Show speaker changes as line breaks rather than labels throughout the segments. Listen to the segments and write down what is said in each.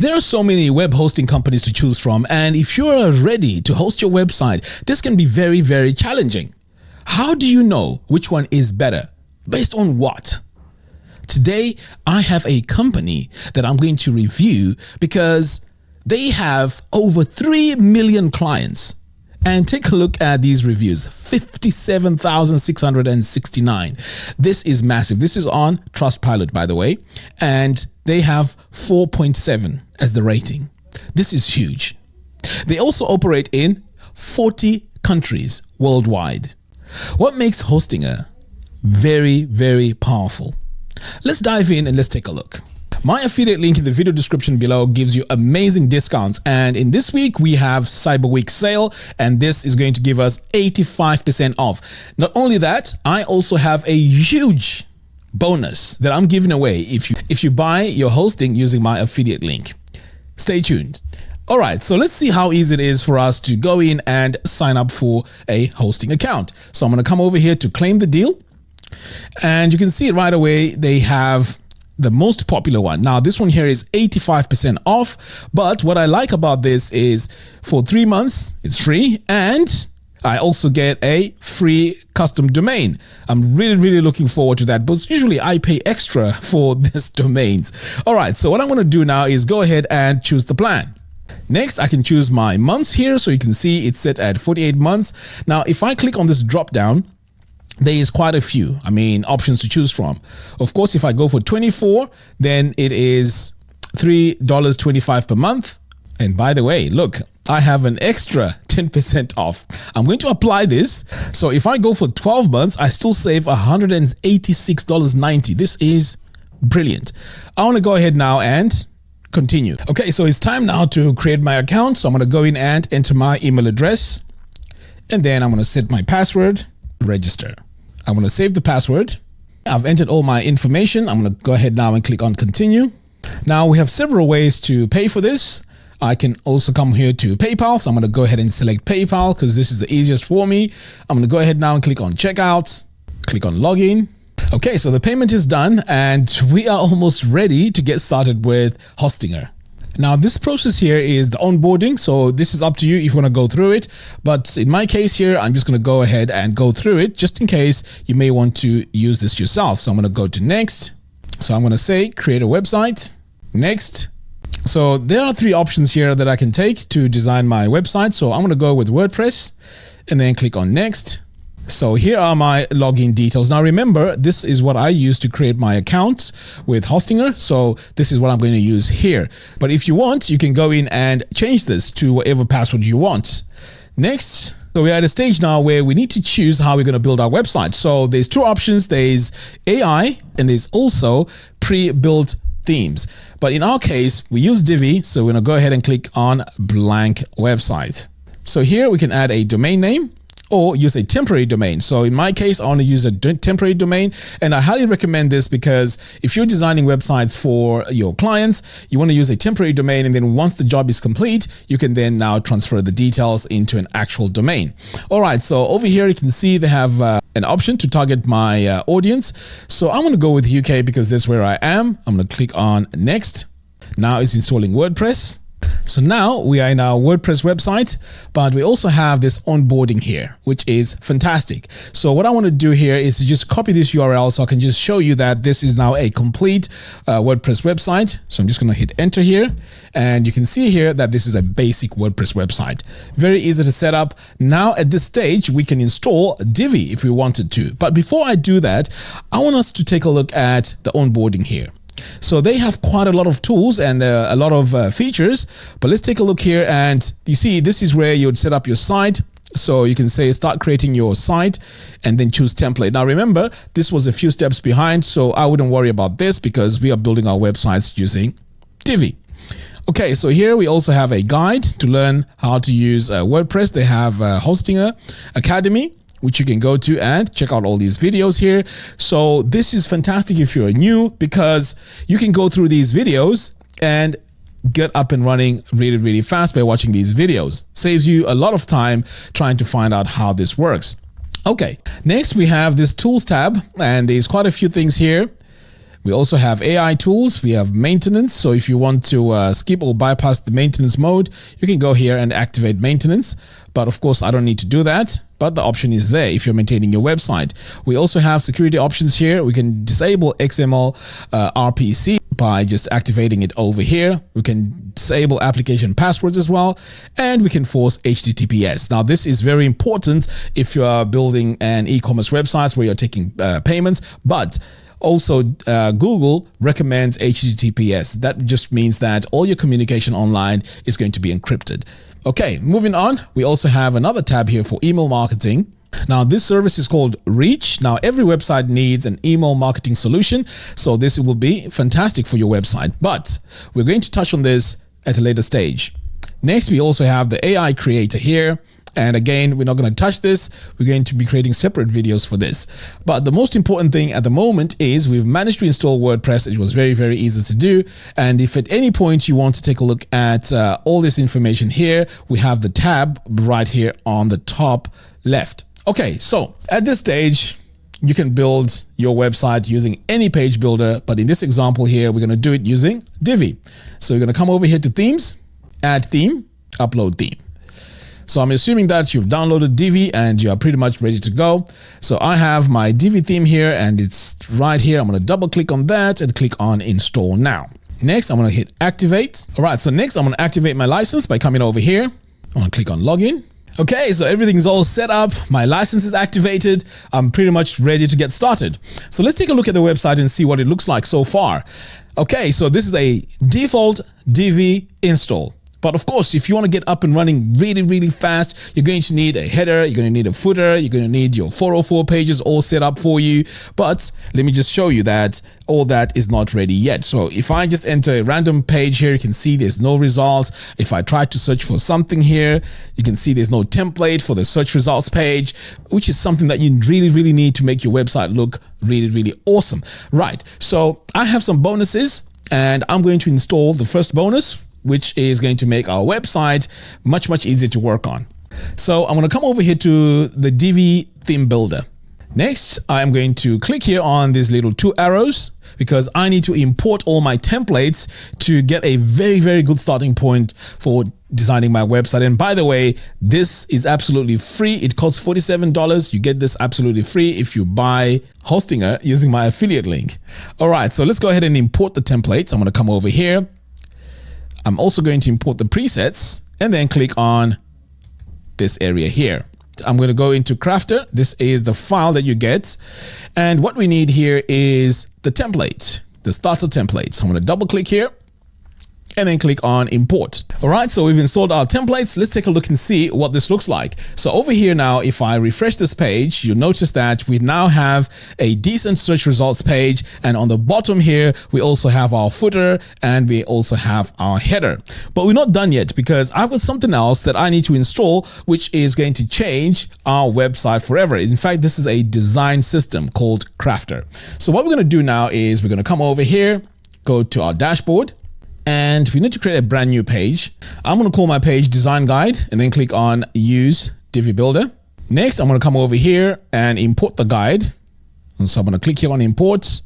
There are so many web hosting companies to choose from, and if you're ready to host your website, this can be very, very challenging. How do you know which one is better? Based on what? Today, I have a company that I'm going to review because they have over 3 million clients. And take a look at these reviews, 57,669. This is massive. This is on Trustpilot, by the way, and they have 4.7 as the rating. This is huge. They also operate in 40 countries worldwide. What makes Hostinger very, very powerful? Let's dive in and let's take a look. My affiliate link in the video description below gives you amazing discounts, and in this week we have Cyber Week sale, and this is going to give us 85% off. Not only that, I also have a huge bonus that I'm giving away if you buy your hosting using my affiliate link. Stay tuned. All right, so let's see how easy it is for us to go in and sign up for a hosting account. So I'm going to come over here to claim the deal, and you can see it right away. They have the most popular one. Now this one here is 85% off, but what I like about this is for 3 months it's free, and I also get a free custom domain. I'm really looking forward to that, but usually I pay extra for these domains. All right, so what I'm going to do now is go ahead and choose the plan. Next, I can choose my months here, so you can see it's set at 48 months. Now if I click on this drop down, there is quite a few, options to choose from. Of course, if I go for 24, then it is $3.25 per month. And by the way, look, I have an extra 10% off. I'm going to apply this. So if I go for 12 months, I still save $186.90. This is brilliant. I want to go ahead now and continue. Okay, so it's time now to create my account. So I'm going to go in and enter my email address, and then I'm going to set my password. Register. I'm going to save the password. I've entered all my information. I'm going to go ahead now and click on continue. Now we have several ways to pay for this. I can also come here to PayPal. So I'm going to go ahead and select PayPal because this is the easiest for me. I'm going to go ahead now and click on checkout, click on login. Okay, so the payment is done and we are almost ready to get started with Hostinger. Now this process here is the onboarding, so this is up to you if you want to go through it, but in my case here I'm just going to go ahead and go through it just in case you may want to use this yourself. So I'm going to go to next. So I'm going to say create a website. Next. So there are 3 options here that I can take to design my website. So I'm going to go with WordPress and then click on next. So here are my login details. Now remember, this is what I use to create my accounts with Hostinger. So this is what I'm going to use here. But if you want, you can go in and change this to whatever password you want. Next. So we're at a stage now where we need to choose how we're going to build our website. So there's 2 options. There's AI and there's also pre-built themes. But in our case, we use Divi. So we're going to go ahead and click on blank website. So here we can add a domain name or use a temporary domain. So in my case, I want to use a temporary domain, and I highly recommend this because if you're designing websites for your clients, you want to use a temporary domain, and then once the job is complete, you can then now transfer the details into an actual domain. All right, so over here you can see they have an option to target my audience. So I'm going to go with UK because that's where I am. I'm going to click on next. Now it's installing WordPress. So now we are in our WordPress website, but we also have this onboarding here, which is fantastic. So what I want to do here is to just copy this URL so I can just show you that this is now a complete WordPress website. So I'm just going to hit enter here, and you can see here that this is a basic WordPress website. Very easy to set up. Now at this stage, we can install Divi if we wanted to. But before I do that, I want us to take a look at the onboarding here. So they have quite a lot of tools and a lot of features, but let's take a look here, and you see this is where you would set up your site. So you can say start creating your site and then choose template. Now remember, this was a few steps behind, so I wouldn't worry about this because we are building our websites using Divi. Okay, so here we also have a guide to learn how to use WordPress. They have Hostinger Academy, which you can go to and check out all these videos here. So this is fantastic if you're new because you can go through these videos and get up and running really fast by watching these videos. Saves you a lot of time trying to find out how this works. Okay, next we have this tools tab, and there's quite a few things here. We also have AI tools. We have maintenance. So if you want to skip or bypass the maintenance mode, you can go here and activate maintenance. But of course, I don't need to do that. But the option is there if you're maintaining your website. We also have security options here. We can disable XML RPC by just activating it over here. We can disable application passwords as well. And we can force HTTPS. Now, this is very important if you are building an e-commerce website where you're taking payments. But also, Google recommends HTTPS. That just means that all your communication online is going to be encrypted. Okay, moving on. We also have another tab here for email marketing. Now, this service is called Reach. Now, every website needs an email marketing solution, so this will be fantastic for your website. But we're going to touch on this at a later stage. Next, we also have the AI creator here. And again, we're not going to touch this. We're going to be creating separate videos for this. But the most important thing at the moment is we've managed to install WordPress. It was very, very easy to do. And if at any point you want to take a look at all this information here, we have the tab right here on the top left. Okay, so at this stage, you can build your website using any page builder. But in this example here, we're going to do it using Divi. So you're going to come over here to themes, add theme, upload theme. So I'm assuming that you've downloaded Divi and you are pretty much ready to go. So I have my Divi theme here and it's right here. I'm going to double click on that and click on install now. Next, I'm going to hit activate. All right, so next I'm going to activate my license by coming over here. I'm going to click on login. Okay, so everything's all set up. My license is activated. I'm pretty much ready to get started. So let's take a look at the website and see what it looks like so far. Okay, so this is a default Divi install. But of course, if you want to get up and running really, really fast, you're going to need a header, you're going to need a footer, you're going to need your 404 pages all set up for you. But let me just show you that all that is not ready yet. So if I just enter a random page here, you can see there's no results. If I try to search for something here, you can see there's no template for the search results page, which is something that you really, really need to make your website look really, really awesome. Right. So I have some bonuses and I'm going to install the first bonus, which is going to make our website much, much easier to work on. So I'm going to come over here to the Divi theme builder. Next, I'm going to click here on these little two arrows because I need to import all my templates to get a very, very good starting point for designing my website. And by the way, this is absolutely free. It costs $47. You get this absolutely free if you buy Hostinger using my affiliate link. All right, so let's go ahead and import the templates. I'm going to come over here. I'm also going to import the presets and then click on this area here. I'm going to go into Crafter. This is the file that you get. And what we need here is the template, the starter template. So I'm going to double click here and then click on import. All right, so we've installed our templates. Let's take a look and see what this looks like. So over here now, if I refresh this page, you'll notice that we now have a decent search results page. And on the bottom here, we also have our footer and we also have our header. But we're not done yet because I've got something else that I need to install, which is going to change our website forever. In fact, this is a design system called Crafter. So what we're going to do now is we're going to come over here, go to our dashboard, and we need to create a brand new page. I'm going to call my page design guide and then click on use Divi builder. Next, I'm going to come over here and import the guide. And so I'm going to click here on import,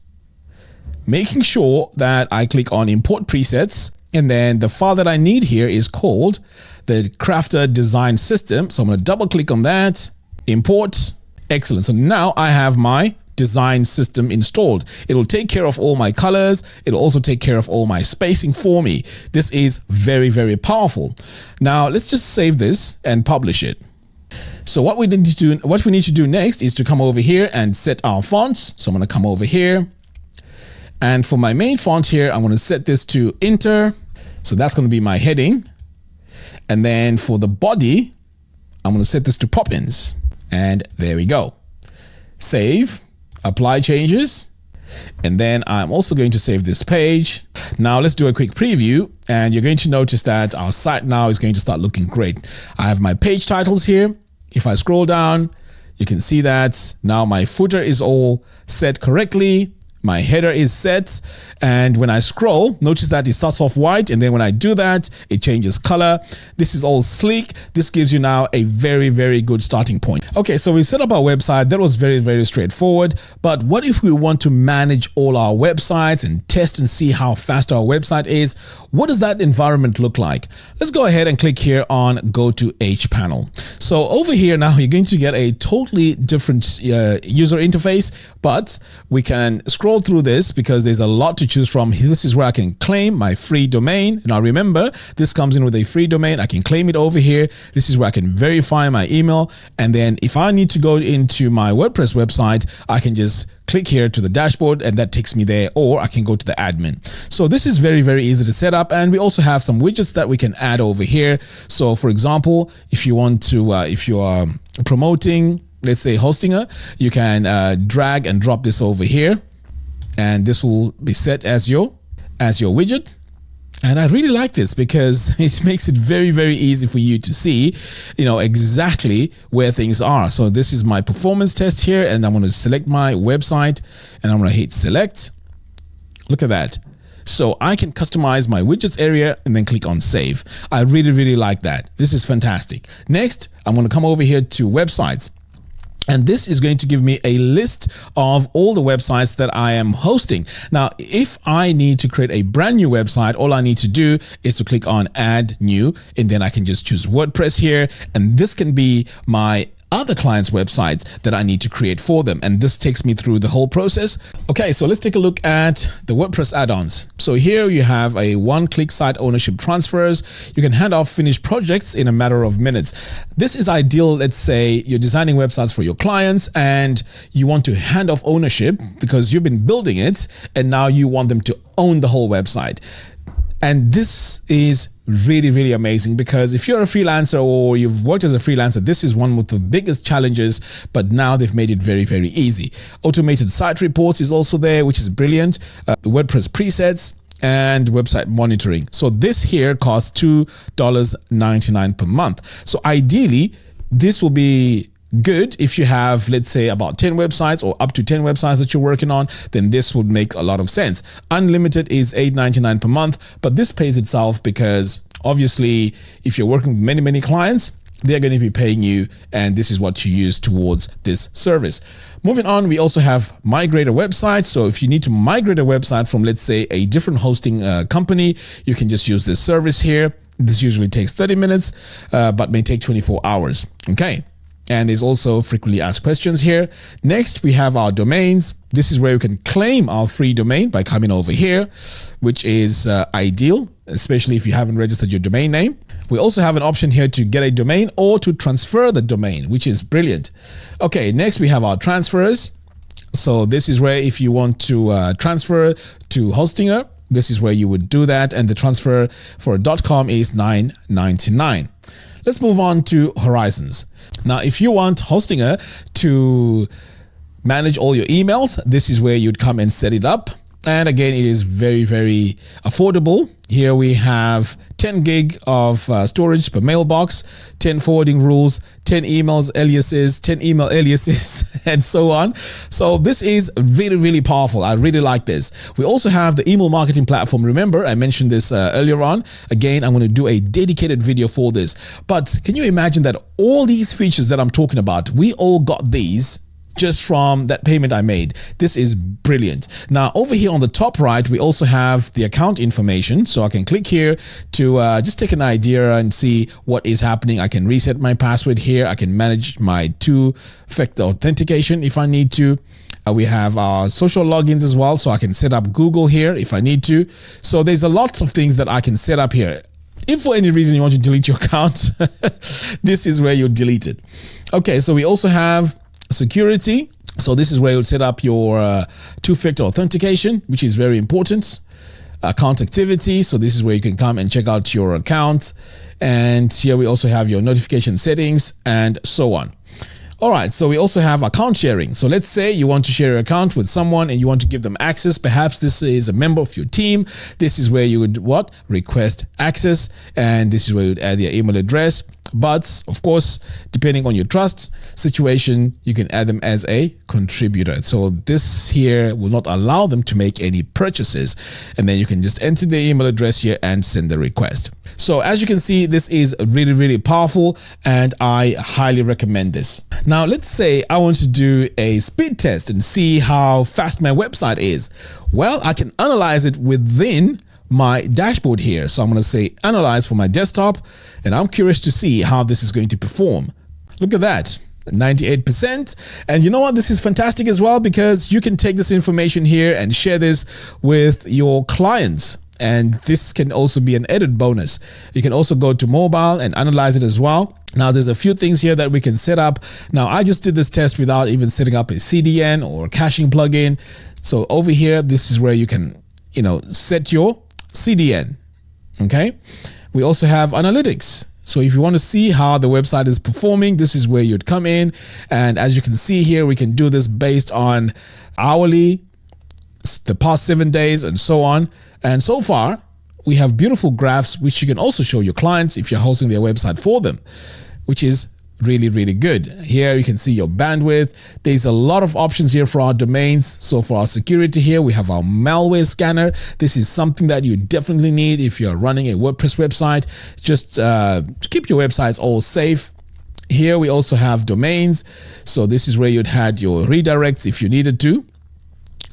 making sure that I click on import presets. And then the file that I need here is called the Crafter design system. So I'm going to double click on that, import. Excellent. So now I have my design system installed. It'll take care of all my colors. It'll also take care of all my spacing for me. This is very, very powerful. Now let's just save this and publish it. So what we need to do next is to come over here and set our fonts. So I'm going to come over here, and for my main font here, I'm going to set this to Inter. So that's going to be my heading. And then for the body, I'm going to set this to Poppins. And there we go. Save. Apply changes, and then I'm also going to save this page. Now let's do a quick preview, and you're going to notice that our site now is going to start looking great. I have my page titles here. If I scroll down, you can see that now my footer is all set correctly. My header is set. And when I scroll, notice that it starts off white. And then when I do that, it changes color. This is all sleek. This gives you now a very, very good starting point. Okay, so we set up our website. That was very, very straightforward. But what if we want to manage all our websites and test and see how fast our website is? What does that environment look like? Let's go ahead and click here on Go to HPanel. So over here now, you're going to get a totally different user interface, but we can scroll through this because there's a lot to choose from. This is where I can claim my free domain. Now remember, this comes in with a free domain. I can claim it over here. This is where I can verify my email. And then if I need to go into my WordPress website, I can just click here to the dashboard and that takes me there, or I can go to the admin. So this is very, very easy to set up. And we also have some widgets that we can add over here. So for example, if you want to, if you are promoting, let's say Hostinger, you can drag and drop this over here and this will be set as your widget. And I really like this because it makes it very, very easy for you to see, exactly where things are. So this is my performance test here, and I'm going to select my website and I'm going to hit select. Look at that. So I can customize my widgets area and then click on save. I really, really like that. This is fantastic. Next, I'm going to come over here to websites. And this is going to give me a list of all the websites that I am hosting. Now, if I need to create a brand new website, all I need to do is to click on add new, and then I can just choose WordPress here. And this can be my other clients' websites that I need to create for them. And this takes me through the whole process. Okay, so let's take a look at the WordPress add-ons. So here you have a one-click site ownership transfers. You can hand off finished projects in a matter of minutes. This is ideal. Let's say you're designing websites for your clients and you want to hand off ownership because you've been building it and now you want them to own the whole website. And this is really, really amazing because if you're a freelancer or you've worked as a freelancer, this is one of the biggest challenges, but now they've made it very, very easy. Automated site reports is also there, which is brilliant. WordPress presets and website monitoring. So this here costs $2.99 per month. So ideally, this will be good if you have, let's say, about 10 websites or up to 10 websites that you're working on, then this would make a lot of sense. Unlimited is $8.99 per month, but this pays itself because obviously if you're working with many, many clients, they're going to be paying you, and this is what you use towards this service. Moving on, we also have migrate a website. So if you need to migrate a website from, let's say, a different hosting company, you can just use this service here. This usually takes 30 minutes, but may take 24 hours. Okay. And there's also frequently asked questions here. Next, we have our domains. This is where you can claim our free domain by coming over here, which is ideal, especially if you haven't registered your domain name. We also have an option here to get a domain or to transfer the domain, which is brilliant. Okay, next we have our transfers. So this is where if you want to transfer to Hostinger, this is where you would do that. And the transfer for .com is $9.99. Let's move on to Horizons. Now, if you want Hostinger to manage all your emails, this is where you'd come and set it up. And again, it is very, very affordable. Here we have 10 gig of storage per mailbox, 10 forwarding rules, 10 emails aliases, 10 email aliases, and so on. So this is really, really powerful. I really like this. We also have the email marketing platform. Remember, I mentioned this earlier on. Again, I'm going to do a dedicated video for this. But can you imagine that all these features that I'm talking about, we all got these just from that payment I made. This is brilliant. Now over here on the top right, we also have the account information. So I can click here to just take an idea and see what is happening. I can reset my password here. I can manage my two-factor authentication if I need to. We have our social logins as well. So I can set up Google here if I need to. So there's a lot of things that I can set up here. If for any reason you want to delete your account, this is where you delete it. Okay, so we also have security. So this is where you'll set up your two-factor authentication, which is very important. Account activity. So this is where you can come and check out your account. And here we also have your notification settings and so on. All right, so we also have account sharing. So let's say you want to share your account with someone and you want to give them access. Perhaps this is a member of your team. This is where you would request access, and this is where you would add their email address. But of course, depending on your trust situation, you can add them as a contributor. So this here will not allow them to make any purchases. And then you can just enter the email address here and send the request. So as you can see, this is really, really powerful and I highly recommend this. Now, let's say I want to do a speed test and see how fast my website is. Well, I can analyze it within my dashboard here. So I'm going to say analyze for my desktop, and I'm curious to see how this is going to perform. Look at that, 98%. And you know what? This is fantastic as well, because you can take this information here and share this with your clients. And this can also be an added bonus. You can also go to mobile and analyze it as well. Now, there's a few things here that we can set up. Now, I just did this test without even setting up a CDN or a caching plugin. So over here, this is where you can, set your CDN. Okay. We also have analytics. So if you want to see how the website is performing, this is where you'd come in. And as you can see here, we can do this based on hourly, the past 7 days, and so on. And so far, we have beautiful graphs, which you can also show your clients if you're hosting their website for them, which is really, really good. Here you can see your bandwidth. There's a lot of options here for our domains. So for our security here, we have our malware scanner. This is something that you definitely need if you're running a WordPress website, just to keep your websites all safe. Here we also have domains. So this is where you'd had your redirects if you needed to.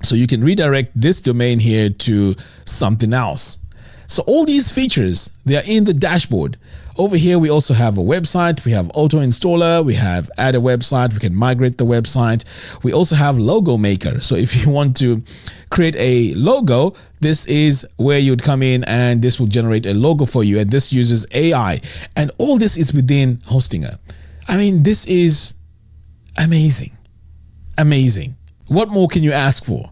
So you can redirect this domain here to something else. So all these features, they are in the dashboard. Over here, we also have a website. We have auto installer. We have add a website. We can migrate the website. We also have logo maker. So if you want to create a logo, this is where you'd come in and this will generate a logo for you. And this uses AI. And all this is within Hostinger. I mean, this is amazing. Amazing. What more can you ask for?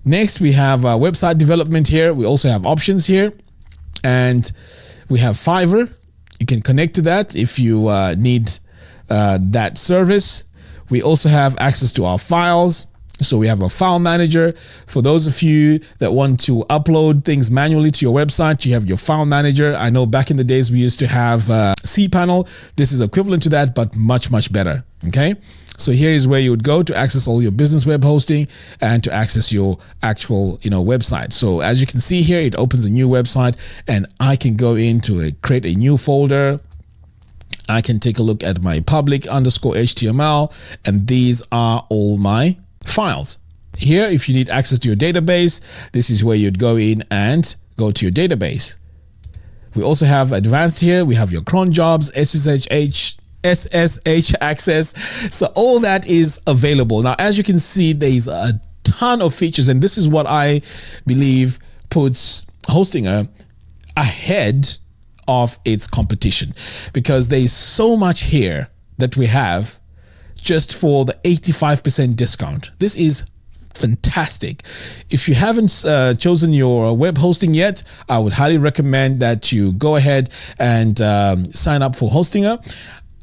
Next, we have website development here. We also have options here. And we have Fiverr. You can connect to that if you need that service. We also have access to our files. So we have a file manager. For those of you that want to upload things manually to your website, you have your file manager. I know back in the days we used to have cPanel. This is equivalent to that, but much, much better. Okay. So here is where you would go to access all your business web hosting and to access your actual, website. So as you can see here, it opens a new website and I can go into create a new folder. I can take a look at my public_HTML, and these are all my files. Here, if you need access to your database, this is where you'd go in and go to your database. We also have advanced here. We have your cron jobs, SSH access. So all that is available. Now, as you can see, there's a ton of features, and this is what I believe puts Hostinger ahead of its competition, because there's so much here that we have just for the 85% discount. This is fantastic. If you haven't chosen your web hosting yet, I would highly recommend that you go ahead and sign up for Hostinger.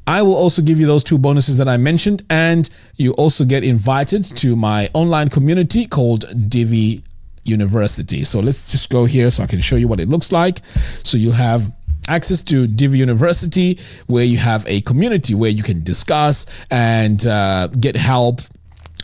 I will also give you those 2 bonuses that I mentioned, and you also get invited to my online community called Divi University. So let's just go here so I can show you what it looks like. So you have access to Divi University, where you have a community where you can discuss and get help.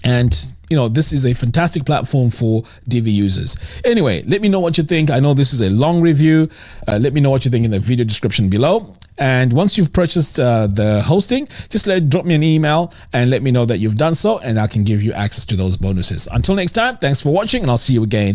And this is a fantastic platform for Divi users. Anyway, let me know what you think. I know this is a long review. Let me know what you think in the video description below. And once you've purchased the hosting, just drop me an email and let me know that you've done so, and I can give you access to those bonuses. Until next time, thanks for watching, and I'll see you again